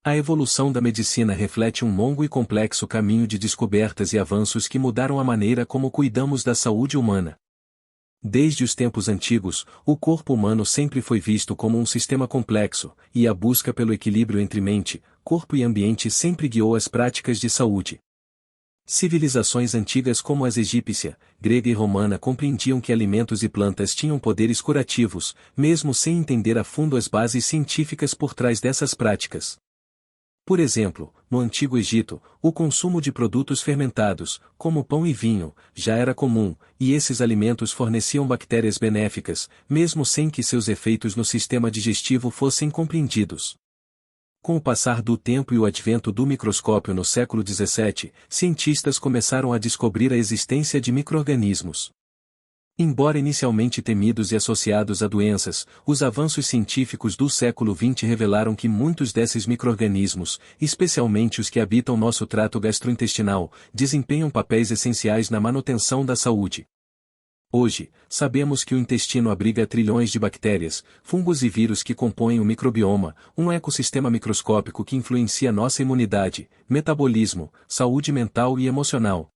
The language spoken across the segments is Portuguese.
A evolução da medicina reflete um longo e complexo caminho de descobertas e avanços que mudaram a maneira como cuidamos da saúde humana. Desde os tempos antigos, o corpo humano sempre foi visto como um sistema complexo, e a busca pelo equilíbrio entre mente, corpo e ambiente sempre guiou as práticas de saúde. Civilizações antigas como as egípcia, grega e romana compreendiam que alimentos e plantas tinham poderes curativos, mesmo sem entender a fundo as bases científicas por trás dessas práticas. Por exemplo, no Antigo Egito, o consumo de produtos fermentados, como pão e vinho, já era comum, e esses alimentos forneciam bactérias benéficas, mesmo sem que seus efeitos no sistema digestivo fossem compreendidos. Com o passar do tempo e o advento do microscópio no século XVII, cientistas começaram a descobrir a existência de micro-organismos. Embora inicialmente temidos e associados a doenças, os avanços científicos do século XX revelaram que muitos desses micro-organismos, especialmente os que habitam nosso trato gastrointestinal, desempenham papéis essenciais na manutenção da saúde. Hoje, sabemos que o intestino abriga trilhões de bactérias, fungos e vírus que compõem o microbioma, um ecossistema microscópico que influencia nossa imunidade, metabolismo, saúde mental e emocional.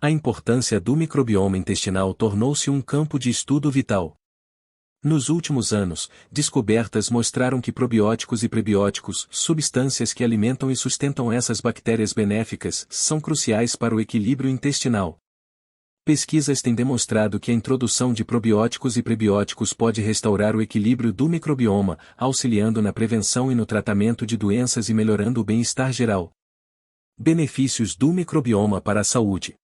A importância do microbioma intestinal tornou-se um campo de estudo vital. Nos últimos anos, descobertas mostraram que probióticos e prebióticos, substâncias que alimentam e sustentam essas bactérias benéficas, são cruciais para o equilíbrio intestinal. Pesquisas têm demonstrado que a introdução de probióticos e prebióticos pode restaurar o equilíbrio do microbioma, auxiliando na prevenção e no tratamento de doenças e melhorando o bem-estar geral. Benefícios do microbioma para a saúde.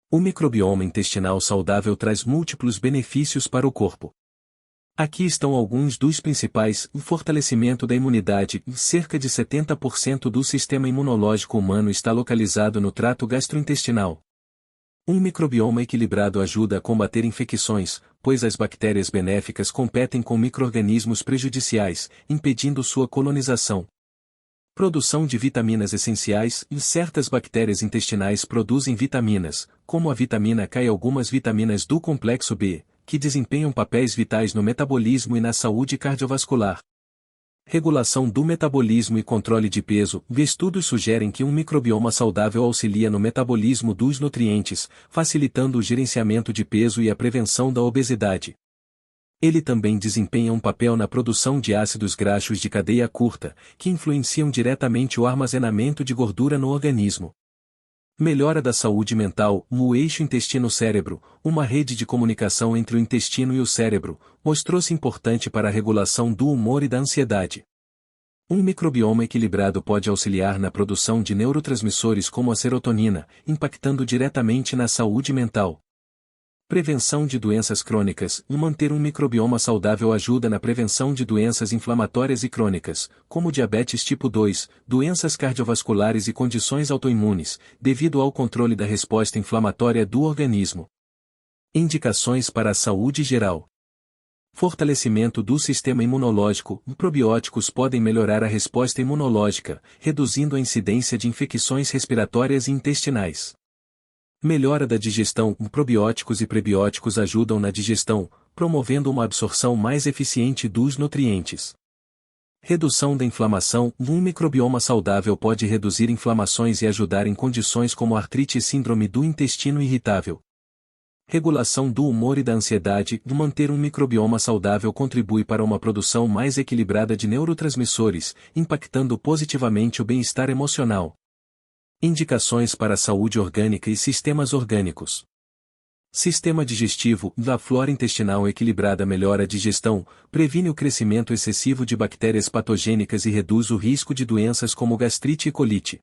O microbioma intestinal saudável traz múltiplos benefícios para o corpo. Aqui estão alguns dos principais: o fortalecimento da imunidade. Cerca de 70% do sistema imunológico humano está localizado no trato gastrointestinal. Um microbioma equilibrado ajuda a combater infecções, pois as bactérias benéficas competem com micro-organismos prejudiciais, impedindo sua colonização. Produção de vitaminas essenciais. Certas bactérias intestinais produzem vitaminas, como a vitamina K e algumas vitaminas do complexo B, que desempenham papéis vitais no metabolismo e na saúde cardiovascular. Regulação do metabolismo e controle de peso. Estudos sugerem que um microbioma saudável auxilia no metabolismo dos nutrientes, facilitando o gerenciamento de peso e a prevenção da obesidade. Ele também desempenha um papel na produção de ácidos graxos de cadeia curta, que influenciam diretamente o armazenamento de gordura no organismo. Melhora da saúde mental. O eixo intestino-cérebro, uma rede de comunicação entre o intestino e o cérebro, mostrou-se importante para a regulação do humor e da ansiedade. Um microbioma equilibrado pode auxiliar na produção de neurotransmissores como a serotonina, impactando diretamente na saúde mental. Prevenção de doenças crônicas. Manter um microbioma saudável ajuda na prevenção de doenças inflamatórias e crônicas, como diabetes tipo 2, doenças cardiovasculares e condições autoimunes, devido ao controle da resposta inflamatória do organismo. Indicações para a saúde geral. Fortalecimento do sistema imunológico. Probióticos podem melhorar a resposta imunológica, reduzindo a incidência de infecções respiratórias e intestinais. Melhora da digestão. Probióticos e prebióticos ajudam na digestão, promovendo uma absorção mais eficiente dos nutrientes. Redução da inflamação. Um microbioma saudável pode reduzir inflamações e ajudar em condições como artrite e síndrome do intestino irritável. Regulação do humor e da ansiedade. Manter um microbioma saudável contribui para uma produção mais equilibrada de neurotransmissores, impactando positivamente o bem-estar emocional. Indicações para a saúde orgânica e sistemas orgânicos. Sistema digestivo. A flora intestinal equilibrada melhora a digestão, previne o crescimento excessivo de bactérias patogênicas e reduz o risco de doenças como gastrite e colite.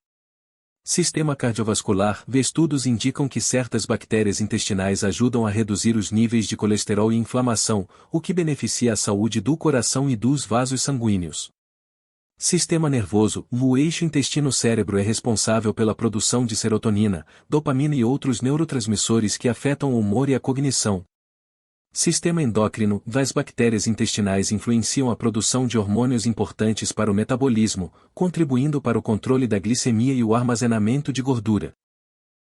Sistema cardiovascular. Estudos indicam que certas bactérias intestinais ajudam a reduzir os níveis de colesterol e inflamação, o que beneficia a saúde do coração e dos vasos sanguíneos. Sistema nervoso. O eixo intestino-cérebro é responsável pela produção de serotonina, dopamina e outros neurotransmissores que afetam o humor e a cognição. Sistema endócrino. As bactérias intestinais influenciam a produção de hormônios importantes para o metabolismo, contribuindo para o controle da glicemia e o armazenamento de gordura.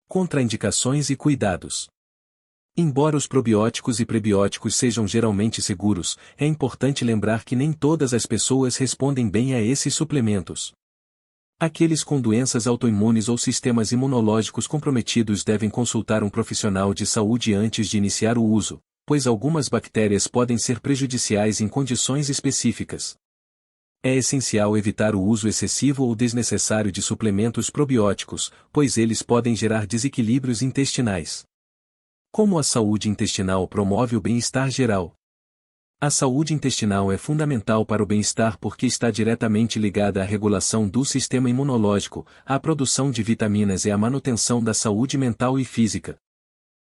Contraindicações e cuidados. Embora os probióticos e prebióticos sejam geralmente seguros, é importante lembrar que nem todas as pessoas respondem bem a esses suplementos. Aqueles com doenças autoimunes ou sistemas imunológicos comprometidos devem consultar um profissional de saúde antes de iniciar o uso, pois algumas bactérias podem ser prejudiciais em condições específicas. É essencial evitar o uso excessivo ou desnecessário de suplementos probióticos, pois eles podem gerar desequilíbrios intestinais. Como a saúde intestinal promove o bem-estar geral? A saúde intestinal é fundamental para o bem-estar porque está diretamente ligada à regulação do sistema imunológico, à produção de vitaminas e à manutenção da saúde mental e física.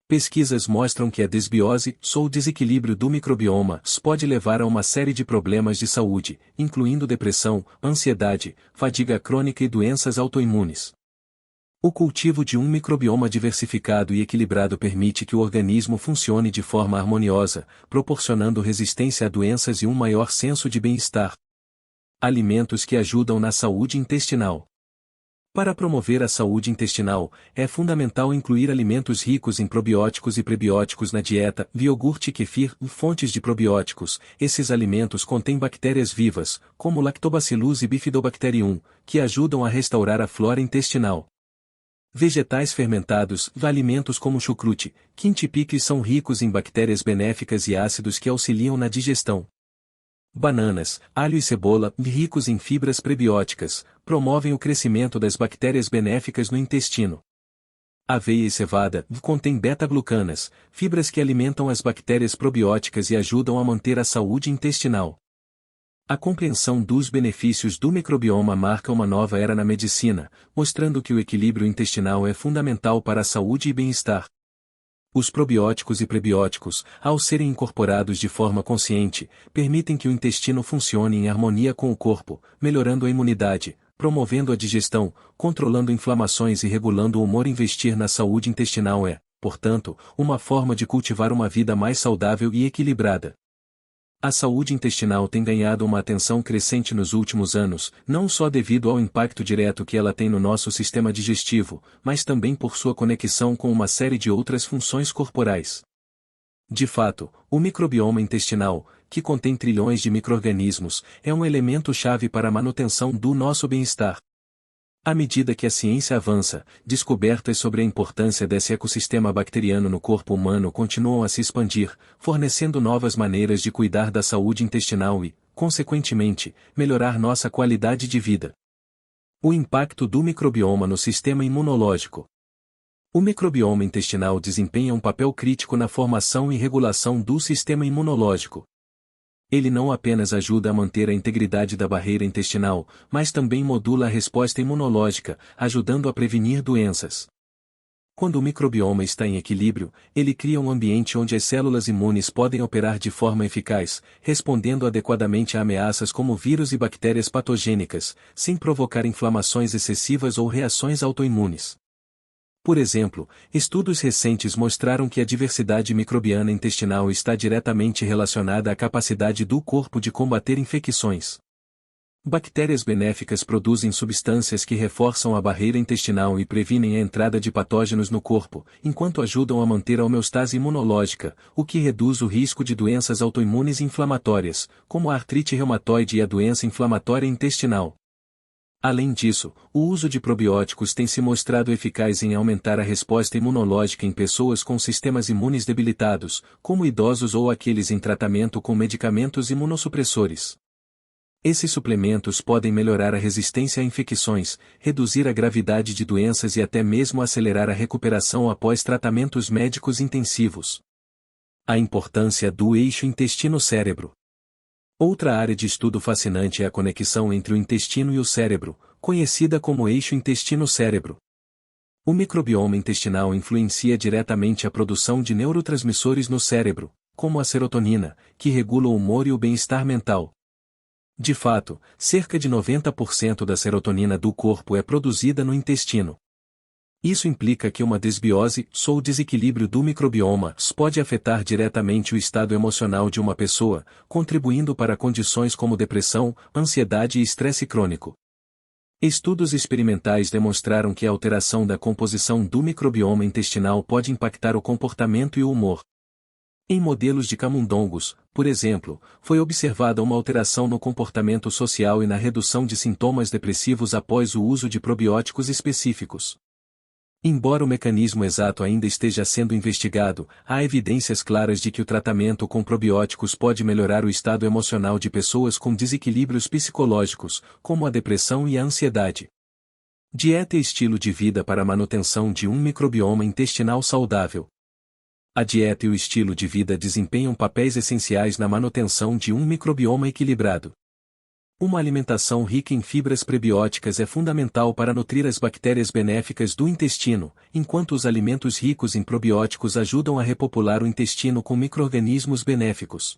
Pesquisas mostram que a desbiose, ou desequilíbrio do microbioma, pode levar a uma série de problemas de saúde, incluindo depressão, ansiedade, fadiga crônica e doenças autoimunes. O cultivo de um microbioma diversificado e equilibrado permite que o organismo funcione de forma harmoniosa, proporcionando resistência a doenças e um maior senso de bem-estar. Alimentos que ajudam na saúde intestinal. Para promover a saúde intestinal, é fundamental incluir alimentos ricos em probióticos e prebióticos na dieta, iogurte e kefir, fontes de probióticos. Esses alimentos contêm bactérias vivas, como Lactobacillus e Bifidobacterium, que ajudam a restaurar a flora intestinal. Vegetais fermentados, alimentos como chucrute, quintipique são ricos em bactérias benéficas e ácidos que auxiliam na digestão. Bananas, alho e cebola, ricos em fibras prebióticas, promovem o crescimento das bactérias benéficas no intestino. Aveia e cevada contêm beta-glucanas, fibras que alimentam as bactérias probióticas e ajudam a manter a saúde intestinal. A compreensão dos benefícios do microbioma marca uma nova era na medicina, mostrando que o equilíbrio intestinal é fundamental para a saúde e bem-estar. Os probióticos e prebióticos, ao serem incorporados de forma consciente, permitem que o intestino funcione em harmonia com o corpo, melhorando a imunidade, promovendo a digestão, controlando inflamações e regulando o humor. Investir na saúde intestinal é, portanto, uma forma de cultivar uma vida mais saudável e equilibrada. A saúde intestinal tem ganhado uma atenção crescente nos últimos anos, não só devido ao impacto direto que ela tem no nosso sistema digestivo, mas também por sua conexão com uma série de outras funções corporais. De fato, o microbioma intestinal, que contém trilhões de micro-organismos, é um elemento-chave para a manutenção do nosso bem-estar. À medida que a ciência avança, descobertas sobre a importância desse ecossistema bacteriano no corpo humano continuam a se expandir, fornecendo novas maneiras de cuidar da saúde intestinal e, consequentemente, melhorar nossa qualidade de vida. O impacto do microbioma no sistema imunológico. O microbioma intestinal desempenha um papel crítico na formação e regulação do sistema imunológico. Ele não apenas ajuda a manter a integridade da barreira intestinal, mas também modula a resposta imunológica, ajudando a prevenir doenças. Quando o microbioma está em equilíbrio, ele cria um ambiente onde as células imunes podem operar de forma eficaz, respondendo adequadamente a ameaças como vírus e bactérias patogênicas, sem provocar inflamações excessivas ou reações autoimunes. Por exemplo, estudos recentes mostraram que a diversidade microbiana intestinal está diretamente relacionada à capacidade do corpo de combater infecções. Bactérias benéficas produzem substâncias que reforçam a barreira intestinal e previnem a entrada de patógenos no corpo, enquanto ajudam a manter a homeostase imunológica, o que reduz o risco de doenças autoimunes inflamatórias, como a artrite reumatoide e a doença inflamatória intestinal. Além disso, o uso de probióticos tem se mostrado eficaz em aumentar a resposta imunológica em pessoas com sistemas imunes debilitados, como idosos ou aqueles em tratamento com medicamentos imunossupressores. Esses suplementos podem melhorar a resistência a infecções, reduzir a gravidade de doenças e até mesmo acelerar a recuperação após tratamentos médicos intensivos. A importância do eixo intestino-cérebro. Outra área de estudo fascinante é a conexão entre o intestino e o cérebro, conhecida como eixo intestino-cérebro. O microbioma intestinal influencia diretamente a produção de neurotransmissores no cérebro, como a serotonina, que regula o humor e o bem-estar mental. De fato, cerca de 90% da serotonina do corpo é produzida no intestino. Isso implica que uma desbiose, ou desequilíbrio do microbioma, pode afetar diretamente o estado emocional de uma pessoa, contribuindo para condições como depressão, ansiedade e estresse crônico. Estudos experimentais demonstraram que a alteração da composição do microbioma intestinal pode impactar o comportamento e o humor. Em modelos de camundongos, por exemplo, foi observada uma alteração no comportamento social e na redução de sintomas depressivos após o uso de probióticos específicos. Embora o mecanismo exato ainda esteja sendo investigado, há evidências claras de que o tratamento com probióticos pode melhorar o estado emocional de pessoas com desequilíbrios psicológicos, como a depressão e a ansiedade. Dieta e estilo de vida para a manutenção de um microbioma intestinal saudável. A dieta e o estilo de vida desempenham papéis essenciais na manutenção de um microbioma equilibrado. Uma alimentação rica em fibras prebióticas é fundamental para nutrir as bactérias benéficas do intestino, enquanto os alimentos ricos em probióticos ajudam a repopular o intestino com micro-organismos benéficos.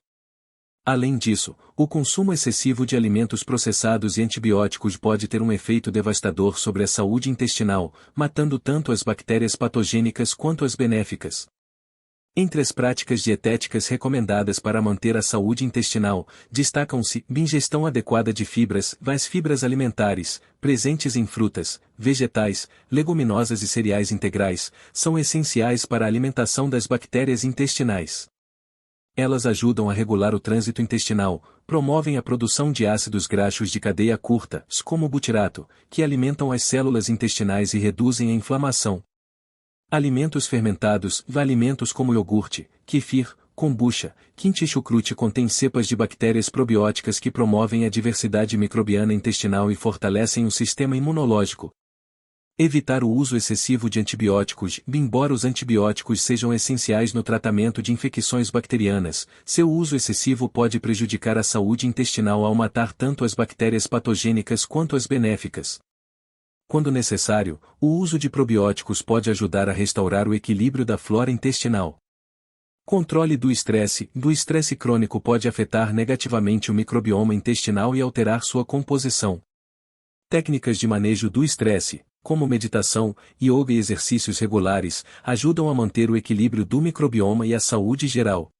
Além disso, o consumo excessivo de alimentos processados e antibióticos pode ter um efeito devastador sobre a saúde intestinal, matando tanto as bactérias patogênicas quanto as benéficas. Entre as práticas dietéticas recomendadas para manter a saúde intestinal, destacam-se ingestão adequada de fibras, as fibras alimentares, presentes em frutas, vegetais, leguminosas e cereais integrais, são essenciais para a alimentação das bactérias intestinais. Elas ajudam a regular o trânsito intestinal, promovem a produção de ácidos graxos de cadeia curta, como o butirato, que alimentam as células intestinais e reduzem a inflamação. Alimentos fermentados, alimentos como iogurte, kefir, kombucha, quente chucrute contêm cepas de bactérias probióticas que promovem a diversidade microbiana intestinal e fortalecem o sistema imunológico. Evitar o uso excessivo de antibióticos. Embora os antibióticos sejam essenciais no tratamento de infecções bacterianas, seu uso excessivo pode prejudicar a saúde intestinal ao matar tanto as bactérias patogênicas quanto as benéficas. Quando necessário, o uso de probióticos pode ajudar a restaurar o equilíbrio da flora intestinal. Controle do estresse. O estresse crônico pode afetar negativamente o microbioma intestinal e alterar sua composição. Técnicas de manejo do estresse, como meditação, yoga e exercícios regulares, ajudam a manter o equilíbrio do microbioma e a saúde geral.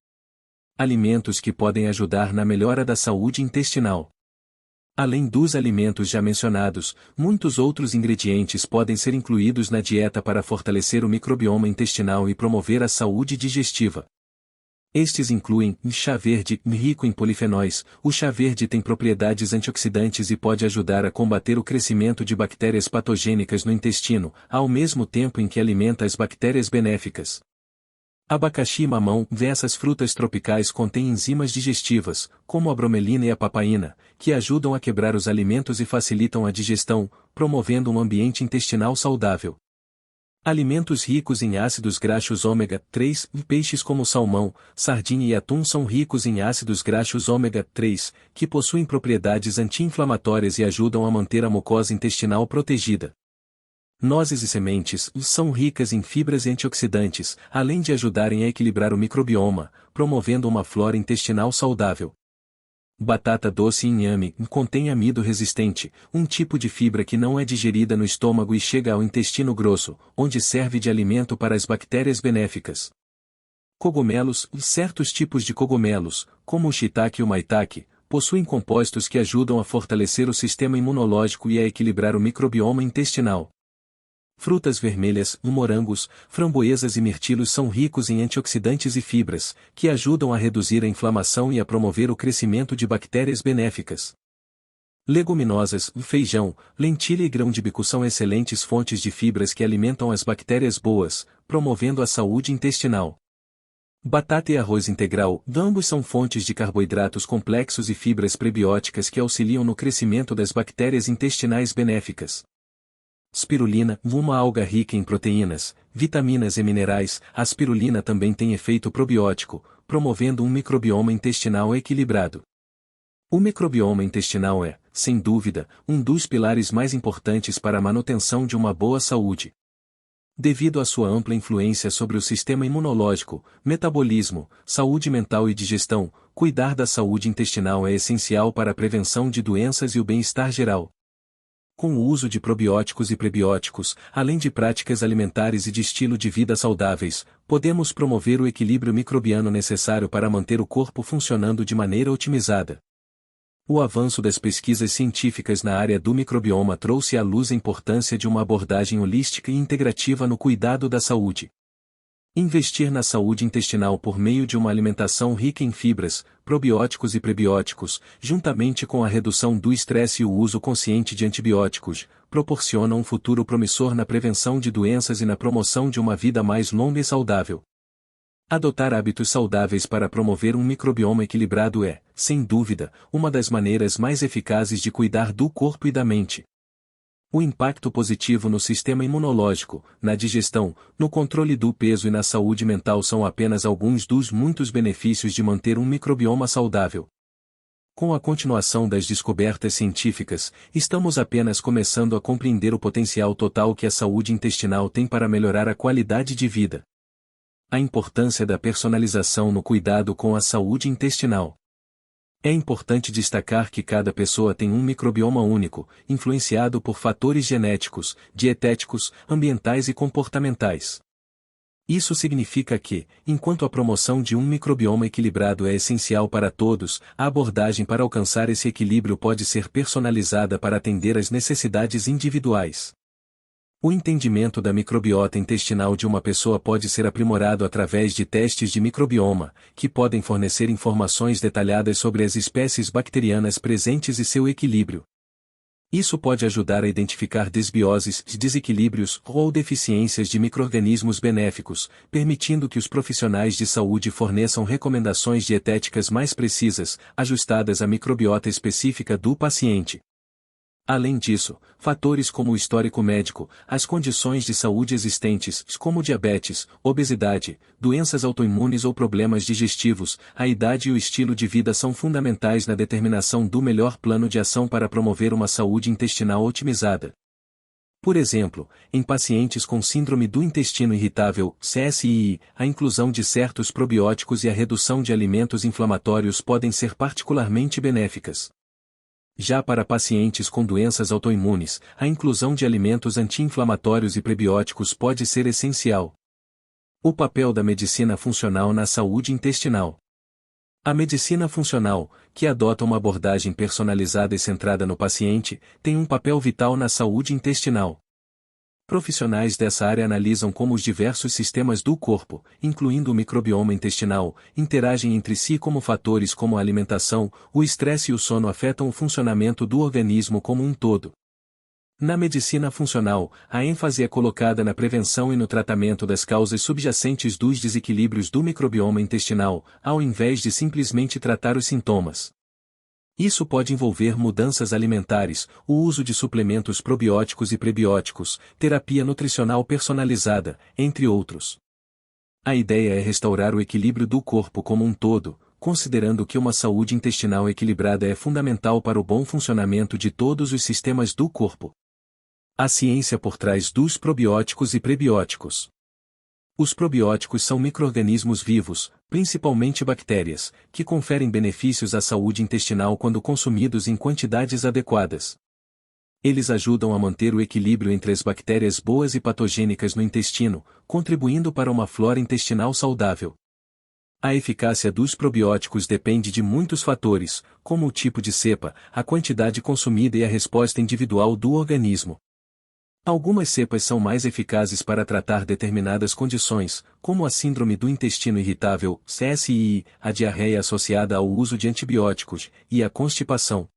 Alimentos que podem ajudar na melhora da saúde intestinal. Além dos alimentos já mencionados, muitos outros ingredientes podem ser incluídos na dieta para fortalecer o microbioma intestinal e promover a saúde digestiva. Estes incluem chá verde, rico em polifenóis. O chá verde tem propriedades antioxidantes e pode ajudar a combater o crescimento de bactérias patogênicas no intestino, ao mesmo tempo em que alimenta as bactérias benéficas. Abacaxi e mamão. Essas frutas tropicais contêm enzimas digestivas, como a bromelina e a papaína, que ajudam a quebrar os alimentos e facilitam a digestão, promovendo um ambiente intestinal saudável. Alimentos ricos em ácidos graxos ômega 3. Peixes como salmão, sardinha e atum são ricos em ácidos graxos ômega 3, que possuem propriedades anti-inflamatórias e ajudam a manter a mucosa intestinal protegida. Nozes e sementes são ricas em fibras e antioxidantes, além de ajudarem a equilibrar o microbioma, promovendo uma flora intestinal saudável. Batata doce e inhame contém amido resistente, um tipo de fibra que não é digerida no estômago e chega ao intestino grosso, onde serve de alimento para as bactérias benéficas. Cogumelos. Certos tipos de cogumelos, como o shiitake e o maitake, possuem compostos que ajudam a fortalecer o sistema imunológico e a equilibrar o microbioma intestinal. Frutas vermelhas, morangos, framboesas e mirtilos são ricos em antioxidantes e fibras, que ajudam a reduzir a inflamação e a promover o crescimento de bactérias benéficas. Leguminosas, feijão, lentilha e grão de bico são excelentes fontes de fibras que alimentam as bactérias boas, promovendo a saúde intestinal. Batata e arroz integral, ambos são fontes de carboidratos complexos e fibras prebióticas que auxiliam no crescimento das bactérias intestinais benéficas. Spirulina, uma alga rica em proteínas, vitaminas e minerais. A spirulina também tem efeito probiótico, promovendo um microbioma intestinal equilibrado. O microbioma intestinal é, sem dúvida, um dos pilares mais importantes para a manutenção de uma boa saúde. Devido à sua ampla influência sobre o sistema imunológico, metabolismo, saúde mental e digestão, cuidar da saúde intestinal é essencial para a prevenção de doenças e o bem-estar geral. Com o uso de probióticos e prebióticos, além de práticas alimentares e de estilo de vida saudáveis, podemos promover o equilíbrio microbiano necessário para manter o corpo funcionando de maneira otimizada. O avanço das pesquisas científicas na área do microbioma trouxe à luz a importância de uma abordagem holística e integrativa no cuidado da saúde. Investir na saúde intestinal por meio de uma alimentação rica em fibras, probióticos e prebióticos, juntamente com a redução do estresse e o uso consciente de antibióticos, proporciona um futuro promissor na prevenção de doenças e na promoção de uma vida mais longa e saudável. Adotar hábitos saudáveis para promover um microbioma equilibrado é, sem dúvida, uma das maneiras mais eficazes de cuidar do corpo e da mente. O impacto positivo no sistema imunológico, na digestão, no controle do peso e na saúde mental são apenas alguns dos muitos benefícios de manter um microbioma saudável. Com a continuação das descobertas científicas, estamos apenas começando a compreender o potencial total que a saúde intestinal tem para melhorar a qualidade de vida. A importância da personalização no cuidado com a saúde intestinal. É importante destacar que cada pessoa tem um microbioma único, influenciado por fatores genéticos, dietéticos, ambientais e comportamentais. Isso significa que, enquanto a promoção de um microbioma equilibrado é essencial para todos, a abordagem para alcançar esse equilíbrio pode ser personalizada para atender às necessidades individuais. O entendimento da microbiota intestinal de uma pessoa pode ser aprimorado através de testes de microbioma, que podem fornecer informações detalhadas sobre as espécies bacterianas presentes e seu equilíbrio. Isso pode ajudar a identificar desbioses, desequilíbrios ou deficiências de micro-organismos benéficos, permitindo que os profissionais de saúde forneçam recomendações dietéticas mais precisas, ajustadas à microbiota específica do paciente. Além disso, fatores como o histórico médico, as condições de saúde existentes, como diabetes, obesidade, doenças autoimunes ou problemas digestivos, a idade e o estilo de vida são fundamentais na determinação do melhor plano de ação para promover uma saúde intestinal otimizada. Por exemplo, em pacientes com síndrome do intestino irritável, CSI, a inclusão de certos probióticos e a redução de alimentos inflamatórios podem ser particularmente benéficas. Já para pacientes com doenças autoimunes, a inclusão de alimentos anti-inflamatórios e prebióticos pode ser essencial. O papel da medicina funcional na saúde intestinal. A medicina funcional, que adota uma abordagem personalizada e centrada no paciente, tem um papel vital na saúde intestinal. Profissionais dessa área analisam como os diversos sistemas do corpo, incluindo o microbioma intestinal, interagem entre si como fatores como a alimentação, o estresse e o sono afetam o funcionamento do organismo como um todo. Na medicina funcional, a ênfase é colocada na prevenção e no tratamento das causas subjacentes dos desequilíbrios do microbioma intestinal, ao invés de simplesmente tratar os sintomas. Isso pode envolver mudanças alimentares, o uso de suplementos probióticos e prebióticos, terapia nutricional personalizada, entre outros. A ideia é restaurar o equilíbrio do corpo como um todo, considerando que uma saúde intestinal equilibrada é fundamental para o bom funcionamento de todos os sistemas do corpo. A ciência por trás dos probióticos e prebióticos. Os probióticos são micro-organismos vivos, principalmente bactérias, que conferem benefícios à saúde intestinal quando consumidos em quantidades adequadas. Eles ajudam a manter o equilíbrio entre as bactérias boas e patogênicas no intestino, contribuindo para uma flora intestinal saudável. A eficácia dos probióticos depende de muitos fatores, como o tipo de cepa, a quantidade consumida e a resposta individual do organismo. Algumas cepas são mais eficazes para tratar determinadas condições, como a síndrome do intestino irritável, CSI, a diarreia associada ao uso de antibióticos, e a constipação.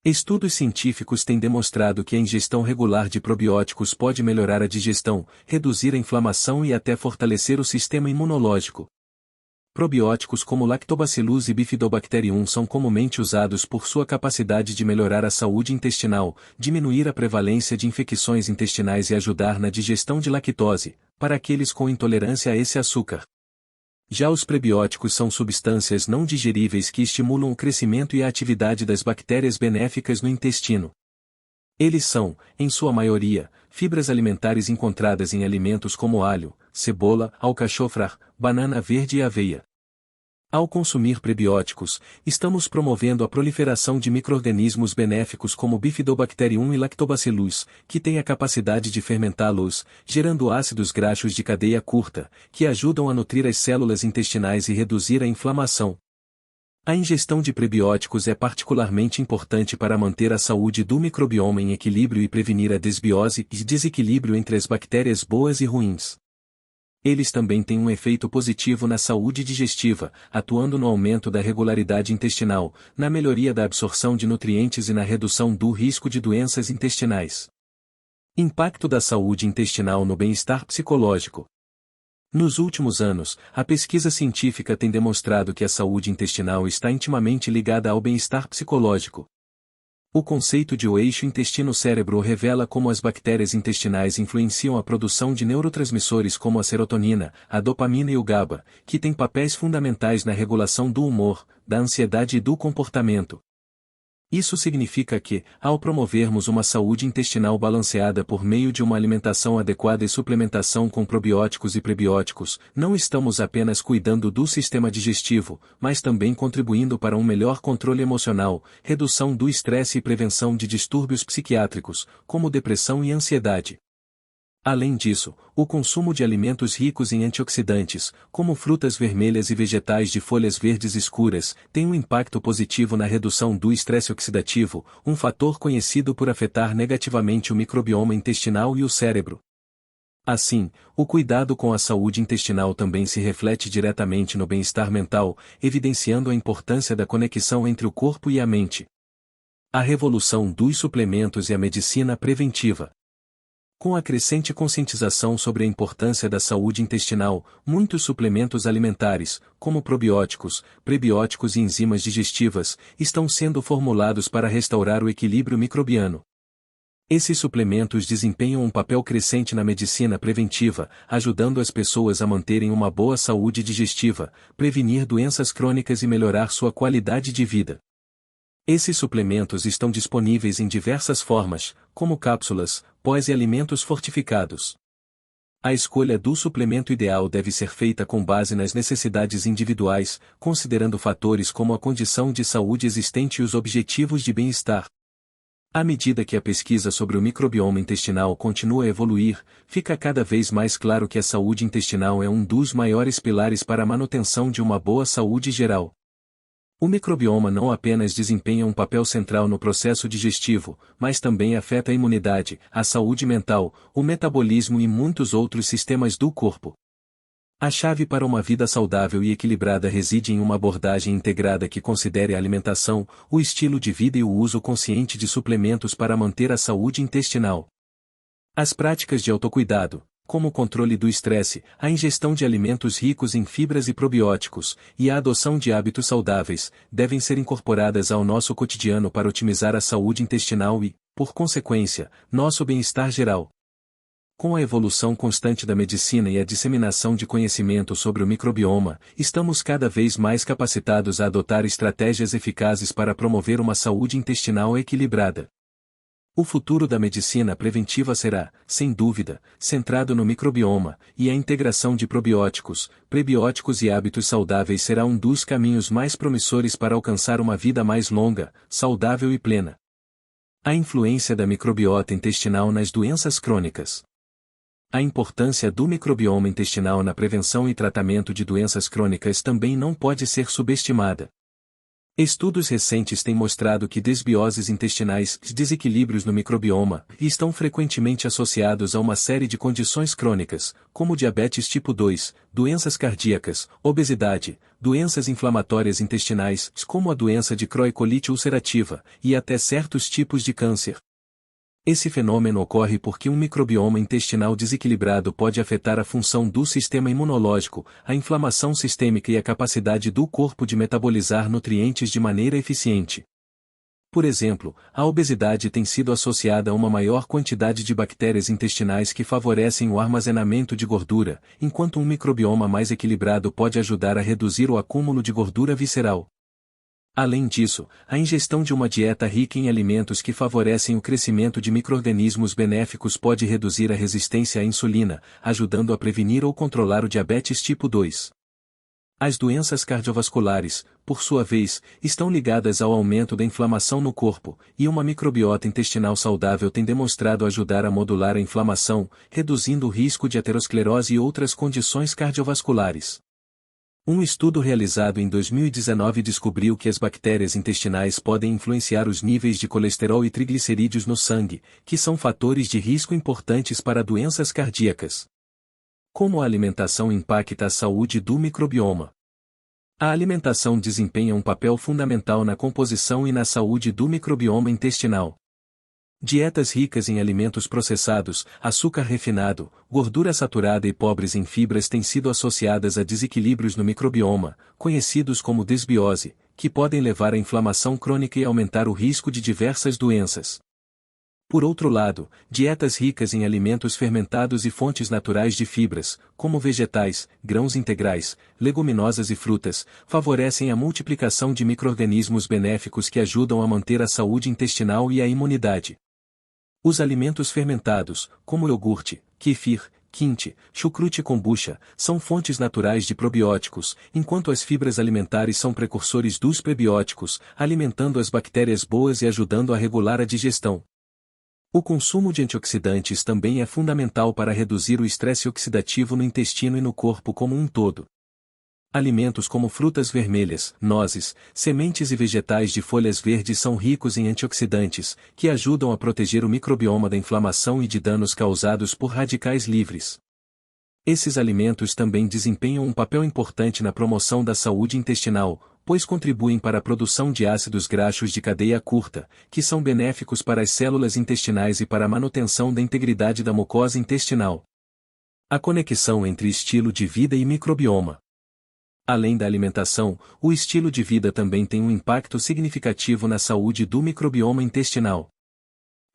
Estudos científicos têm demonstrado que a ingestão regular de probióticos pode melhorar a digestão, reduzir a inflamação e até fortalecer o sistema imunológico. Probióticos como Lactobacillus e Bifidobacterium são comumente usados por sua capacidade de melhorar a saúde intestinal, diminuir a prevalência de infecções intestinais e ajudar na digestão de lactose, para aqueles com intolerância a esse açúcar. Já os prebióticos são substâncias não digeríveis que estimulam o crescimento e a atividade das bactérias benéficas no intestino. Eles são, em sua maioria, fibras alimentares encontradas em alimentos como alho, cebola, alcachofra, banana verde e aveia. Ao consumir prebióticos, estamos promovendo a proliferação de micro-organismos benéficos como Bifidobacterium e Lactobacillus, que têm a capacidade de fermentá-los, gerando ácidos graxos de cadeia curta, que ajudam a nutrir as células intestinais e reduzir a inflamação. A ingestão de prebióticos é particularmente importante para manter a saúde do microbioma em equilíbrio e prevenir a desbiose e desequilíbrio entre as bactérias boas e ruins. Eles também têm um efeito positivo na saúde digestiva, atuando no aumento da regularidade intestinal, na melhoria da absorção de nutrientes e na redução do risco de doenças intestinais. Impacto da saúde intestinal no bem-estar psicológico. Nos últimos anos, a pesquisa científica tem demonstrado que a saúde intestinal está intimamente ligada ao bem-estar psicológico. O conceito de o eixo intestino-cérebro revela como as bactérias intestinais influenciam a produção de neurotransmissores como a serotonina, a dopamina e o GABA, que têm papéis fundamentais na regulação do humor, da ansiedade e do comportamento. Isso significa que, ao promovermos uma saúde intestinal balanceada por meio de uma alimentação adequada e suplementação com probióticos e prebióticos, não estamos apenas cuidando do sistema digestivo, mas também contribuindo para um melhor controle emocional, redução do estresse e prevenção de distúrbios psiquiátricos, como depressão e ansiedade. Além disso, o consumo de alimentos ricos em antioxidantes, como frutas vermelhas e vegetais de folhas verdes escuras, tem um impacto positivo na redução do estresse oxidativo, um fator conhecido por afetar negativamente o microbioma intestinal e o cérebro. Assim, o cuidado com a saúde intestinal também se reflete diretamente no bem-estar mental, evidenciando a importância da conexão entre o corpo e a mente. A revolução dos suplementos e a medicina preventiva. Com a crescente conscientização sobre a importância da saúde intestinal, muitos suplementos alimentares, como probióticos, prebióticos e enzimas digestivas, estão sendo formulados para restaurar o equilíbrio microbiano. Esses suplementos desempenham um papel crescente na medicina preventiva, ajudando as pessoas a manterem uma boa saúde digestiva, prevenir doenças crônicas e melhorar sua qualidade de vida. Esses suplementos estão disponíveis em diversas formas, como cápsulas, pós e alimentos fortificados. A escolha do suplemento ideal deve ser feita com base nas necessidades individuais, considerando fatores como a condição de saúde existente e os objetivos de bem-estar. À medida que a pesquisa sobre o microbioma intestinal continua a evoluir, fica cada vez mais claro que a saúde intestinal é um dos maiores pilares para a manutenção de uma boa saúde geral. O microbioma não apenas desempenha um papel central no processo digestivo, mas também afeta a imunidade, a saúde mental, o metabolismo e muitos outros sistemas do corpo. A chave para uma vida saudável e equilibrada reside em uma abordagem integrada que considere a alimentação, o estilo de vida e o uso consciente de suplementos para manter a saúde intestinal. As práticas de autocuidado, como o controle do estresse, a ingestão de alimentos ricos em fibras e probióticos, e a adoção de hábitos saudáveis, devem ser incorporadas ao nosso cotidiano para otimizar a saúde intestinal e, por consequência, nosso bem-estar geral. Com a evolução constante da medicina e a disseminação de conhecimento sobre o microbioma, estamos cada vez mais capacitados a adotar estratégias eficazes para promover uma saúde intestinal equilibrada. O futuro da medicina preventiva será, sem dúvida, centrado no microbioma, e a integração de probióticos, prebióticos e hábitos saudáveis será um dos caminhos mais promissores para alcançar uma vida mais longa, saudável e plena. A influência da microbiota intestinal nas doenças crônicas. A importância do microbioma intestinal na prevenção e tratamento de doenças crônicas também não pode ser subestimada. Estudos recentes têm mostrado que desbioses intestinais, desequilíbrios no microbioma, estão frequentemente associados a uma série de condições crônicas, como diabetes tipo 2, doenças cardíacas, obesidade, doenças inflamatórias intestinais, como a doença de Crohn-colite ulcerativa, e até certos tipos de câncer. Esse fenômeno ocorre porque um microbioma intestinal desequilibrado pode afetar a função do sistema imunológico, a inflamação sistêmica e a capacidade do corpo de metabolizar nutrientes de maneira eficiente. Por exemplo, a obesidade tem sido associada a uma maior quantidade de bactérias intestinais que favorecem o armazenamento de gordura, enquanto um microbioma mais equilibrado pode ajudar a reduzir o acúmulo de gordura visceral. Além disso, a ingestão de uma dieta rica em alimentos que favorecem o crescimento de micro-organismos benéficos pode reduzir a resistência à insulina, ajudando a prevenir ou controlar o diabetes tipo 2. As doenças cardiovasculares, por sua vez, estão ligadas ao aumento da inflamação no corpo, e uma microbiota intestinal saudável tem demonstrado ajudar a modular a inflamação, reduzindo o risco de aterosclerose e outras condições cardiovasculares. Um estudo realizado em 2019 descobriu que as bactérias intestinais podem influenciar os níveis de colesterol e triglicerídeos no sangue, que são fatores de risco importantes para doenças cardíacas. Como a alimentação impacta a saúde do microbioma? A alimentação desempenha um papel fundamental na composição e na saúde do microbioma intestinal. Dietas ricas em alimentos processados, açúcar refinado, gordura saturada e pobres em fibras têm sido associadas a desequilíbrios no microbioma, conhecidos como desbiose, que podem levar à inflamação crônica e aumentar o risco de diversas doenças. Por outro lado, dietas ricas em alimentos fermentados e fontes naturais de fibras, como vegetais, grãos integrais, leguminosas e frutas, favorecem a multiplicação de micro-organismos benéficos que ajudam a manter a saúde intestinal e a imunidade. Os alimentos fermentados, como iogurte, kefir, quinte, chucrute e kombucha, são fontes naturais de probióticos, enquanto as fibras alimentares são precursores dos prebióticos, alimentando as bactérias boas e ajudando a regular a digestão. O consumo de antioxidantes também é fundamental para reduzir o estresse oxidativo no intestino e no corpo como um todo. Alimentos como frutas vermelhas, nozes, sementes e vegetais de folhas verdes são ricos em antioxidantes, que ajudam a proteger o microbioma da inflamação e de danos causados por radicais livres. Esses alimentos também desempenham um papel importante na promoção da saúde intestinal, pois contribuem para a produção de ácidos graxos de cadeia curta, que são benéficos para as células intestinais e para a manutenção da integridade da mucosa intestinal. A conexão entre estilo de vida e microbioma. Além da alimentação, o estilo de vida também tem um impacto significativo na saúde do microbioma intestinal.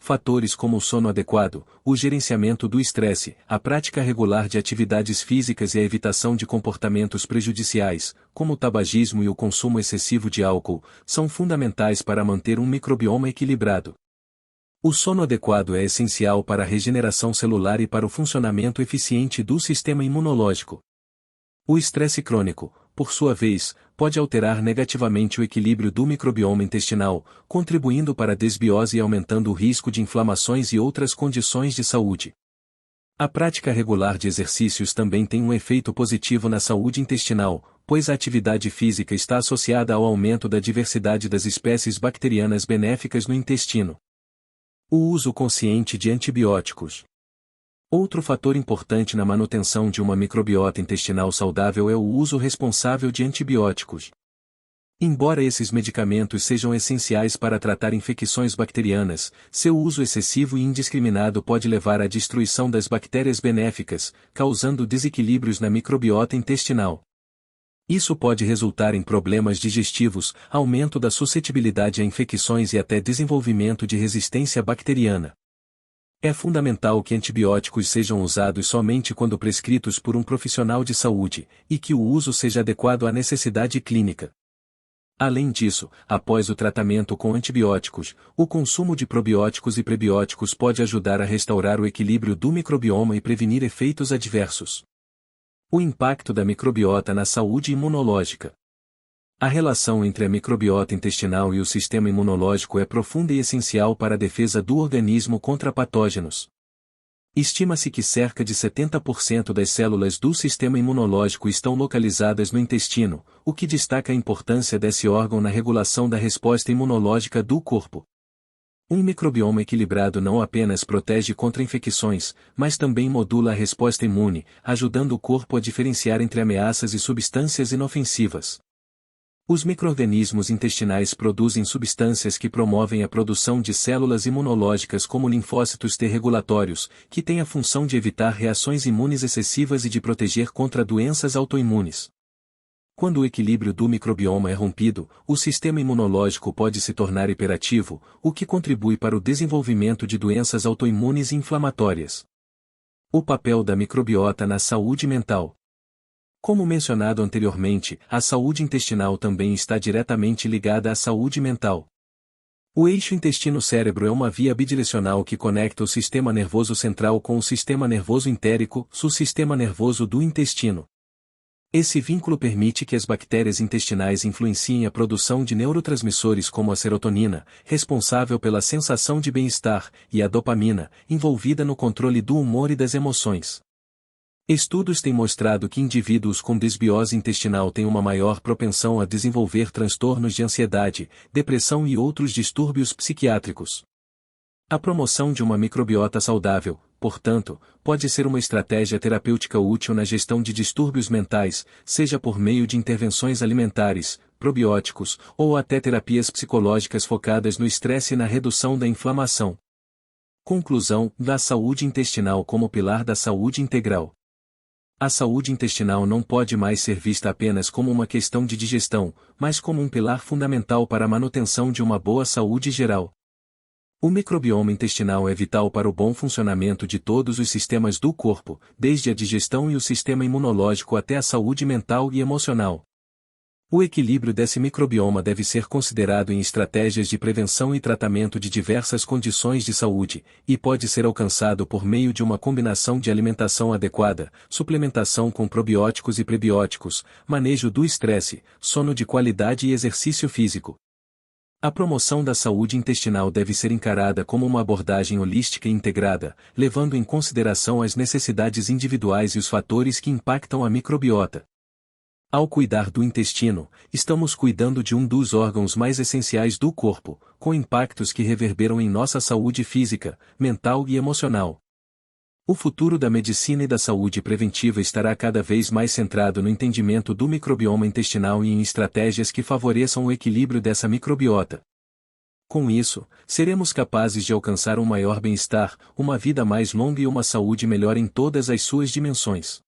Fatores como o sono adequado, o gerenciamento do estresse, a prática regular de atividades físicas e a evitação de comportamentos prejudiciais, como o tabagismo e o consumo excessivo de álcool, são fundamentais para manter um microbioma equilibrado. O sono adequado é essencial para a regeneração celular e para o funcionamento eficiente do sistema imunológico. O estresse crônico, por sua vez, pode alterar negativamente o equilíbrio do microbioma intestinal, contribuindo para a desbiose e aumentando o risco de inflamações e outras condições de saúde. A prática regular de exercícios também tem um efeito positivo na saúde intestinal, pois a atividade física está associada ao aumento da diversidade das espécies bacterianas benéficas no intestino. O uso consciente de antibióticos. Outro fator importante na manutenção de uma microbiota intestinal saudável é o uso responsável de antibióticos. Embora esses medicamentos sejam essenciais para tratar infecções bacterianas, seu uso excessivo e indiscriminado pode levar à destruição das bactérias benéficas, causando desequilíbrios na microbiota intestinal. Isso pode resultar em problemas digestivos, aumento da suscetibilidade a infecções e até desenvolvimento de resistência bacteriana. É fundamental que antibióticos sejam usados somente quando prescritos por um profissional de saúde, e que o uso seja adequado à necessidade clínica. Além disso, após o tratamento com antibióticos, o consumo de probióticos e prebióticos pode ajudar a restaurar o equilíbrio do microbioma e prevenir efeitos adversos. O impacto da microbiota na saúde imunológica. A relação entre a microbiota intestinal e o sistema imunológico é profunda e essencial para a defesa do organismo contra patógenos. Estima-se que cerca de 70% das células do sistema imunológico estão localizadas no intestino, o que destaca a importância desse órgão na regulação da resposta imunológica do corpo. Um microbioma equilibrado não apenas protege contra infecções, mas também modula a resposta imune, ajudando o corpo a diferenciar entre ameaças e substâncias inofensivas. Os micro-organismos intestinais produzem substâncias que promovem a produção de células imunológicas como linfócitos T regulatórios, que têm a função de evitar reações imunes excessivas e de proteger contra doenças autoimunes. Quando o equilíbrio do microbioma é rompido, o sistema imunológico pode se tornar hiperativo, o que contribui para o desenvolvimento de doenças autoimunes e inflamatórias. O papel da microbiota na saúde mental. Como mencionado anteriormente, a saúde intestinal também está diretamente ligada à saúde mental. O eixo intestino-cérebro é uma via bidirecional que conecta o sistema nervoso central com o sistema nervoso entérico, o sistema nervoso do intestino. Esse vínculo permite que as bactérias intestinais influenciem a produção de neurotransmissores como a serotonina, responsável pela sensação de bem-estar, e a dopamina, envolvida no controle do humor e das emoções. Estudos têm mostrado que indivíduos com desbiose intestinal têm uma maior propensão a desenvolver transtornos de ansiedade, depressão e outros distúrbios psiquiátricos. A promoção de uma microbiota saudável, portanto, pode ser uma estratégia terapêutica útil na gestão de distúrbios mentais, seja por meio de intervenções alimentares, probióticos, ou até terapias psicológicas focadas no estresse e na redução da inflamação. Conclusão: da saúde intestinal como pilar da saúde integral. A saúde intestinal não pode mais ser vista apenas como uma questão de digestão, mas como um pilar fundamental para a manutenção de uma boa saúde geral. O microbioma intestinal é vital para o bom funcionamento de todos os sistemas do corpo, desde a digestão e o sistema imunológico até a saúde mental e emocional. O equilíbrio desse microbioma deve ser considerado em estratégias de prevenção e tratamento de diversas condições de saúde, e pode ser alcançado por meio de uma combinação de alimentação adequada, suplementação com probióticos e prebióticos, manejo do estresse, sono de qualidade e exercício físico. A promoção da saúde intestinal deve ser encarada como uma abordagem holística e integrada, levando em consideração as necessidades individuais e os fatores que impactam a microbiota. Ao cuidar do intestino, estamos cuidando de um dos órgãos mais essenciais do corpo, com impactos que reverberam em nossa saúde física, mental e emocional. O futuro da medicina e da saúde preventiva estará cada vez mais centrado no entendimento do microbioma intestinal e em estratégias que favoreçam o equilíbrio dessa microbiota. Com isso, seremos capazes de alcançar um maior bem-estar, uma vida mais longa e uma saúde melhor em todas as suas dimensões.